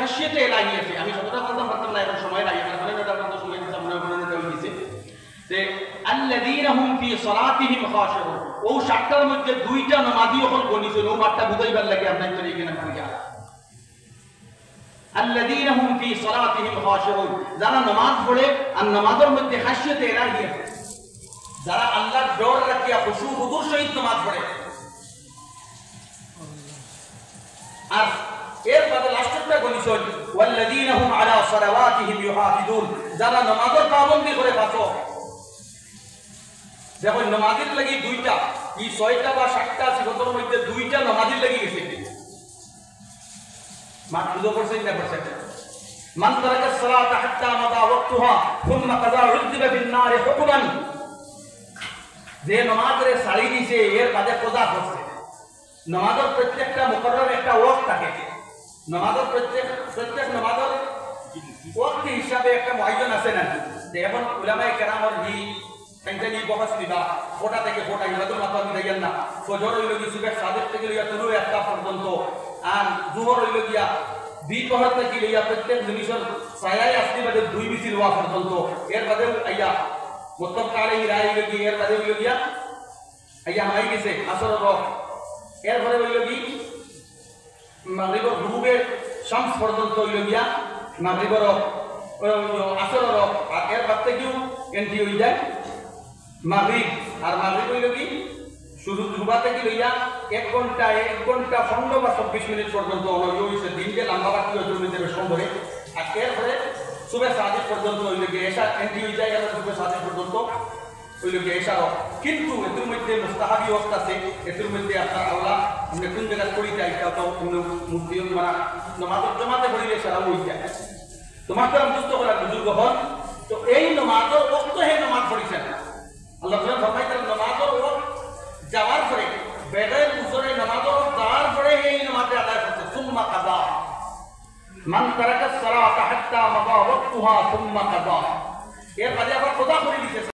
খাসিয়াতে এলাহি আছে। আমি যতটা বলতে পারতাম না, এখন সময় লাগে না, মানে ওটা বলতে সময় দিতে মনে মনে দেওয়া হয়েছে যে আল্লাযীনা হুম ফি সালাতিহিম খাশিউন। ও সাতটার মধ্যে দুইটা নামাজি হল গনিছে, ও মাঠটা বুঝাইবার লাগে আপনার তো এখানে কইয়া আল্লাযীনা হুম ফি সালাতিহিম খাশিউন, যারা নামাজ পড়ে আর নামাজের মধ্যে খাসিয়াতে এলাহি আছে, যারা আল্লাহর ডর রাখিয়া খুশু হুজুর সহিত নামাজ পড়ে। আর এর বাদে লাস্টটা গনিছেন ওয়াল্লাযীনা হুম আলা সালাওয়াতিহিম ইউহাফিজুন, যারা নামাজের পাবন্দি করে বাঁচো। দেখো নামাজের লাগি দুইটা, এই 6টা বা 7টা সিফতের মধ্যে দুইটা নামাজের লাগি গেছে। মান বুঝো করছেন না করছেন? মান তারাকা সালাতা হাত্তা মাদা ওয়াক্তুহা সুম্মা কাযা উযিবা বিন নার হুকমান, যে নামাজের সারি দিছে এর বাদে কজা করছে। নামাজের প্রত্যেকটা মুকররর একটা ওয়াক্ত থাকে, নামাজের প্রত্যেক নামাজের ওয়াক্ত হিসাবে একটা মুআয়্যান আছে না। এখন উলামায়ে কেরামের কাইজানি বহস নিবা ফোটা থেকে ফোটা ইবাদুল মাতাম দেন না। ফজর হইল কি সুবহ সাদিক থেকে লইয়া তুলু একটা পর্যন্ত, আর জোহর হইল গিয়া দ্বিপহর থেকে লইয়া প্রত্যেক জিনিসের ছায়ায় আসতে বাদে 2 মিছিল হওয়া পর্যন্ত। এর বাদে আইয়া মুত্তাফাক আলাইহি রায় হইল কি, এর বাদে হইল গিয়া আইয়া হাই গেছে আসর রক। এর পরে হইল কি মাগরিবের গুরুবের শামস পর্যন্ত হইল গিয়া মাগরিবের আসর রক। আর এর বাদ থেকেও এন্ট্রি হয়ে যায় মাগরিব। আর মাগরিব হইল কি শুরু সুবা থেকে লইয়া 1 ঘন্টা 15 বা 24 মিনিট পর্যন্ত হইছে। দিনকে লম্বা বাকি হইতে সম্ভবে। আর এরপরে সুবহ সাদিক পর্যন্ত হইল কি এশা এন্ট্রি হয়ে যায়। আর সুবহ সাদিক পর্যন্ত হইল কি এশা। কিন্তু এর মধ্যে মুস্তাহাবি ওয়াক্ত আছে, এর মধ্যে আপনার আল্লাহ আপনি কোন জায়গা করিতে আইতা তো মুক্তি মানে নামাজ জমাতে পড়িলে সারা হই যায়। তোমাকে আমি বুঝতে পারা বুজুর্গ হন তো এই নামাজের ওয়াক্ত হে নামাজ পড়িছেন। আল্লাহ ফরমাইতেন নামাজের ওয়াক্ত যাওয়ার পরে বেড়ের উজরে নামাজের যাওয়ার পরে এই নামাজে আদায় করতে সুম্মা কাযা, মান তারাকা সালাতা হাত্তা মাদা ওয়াক্তুহা সুম্মা কাযা। এর বাদে আবার কযা করে দিতেছে।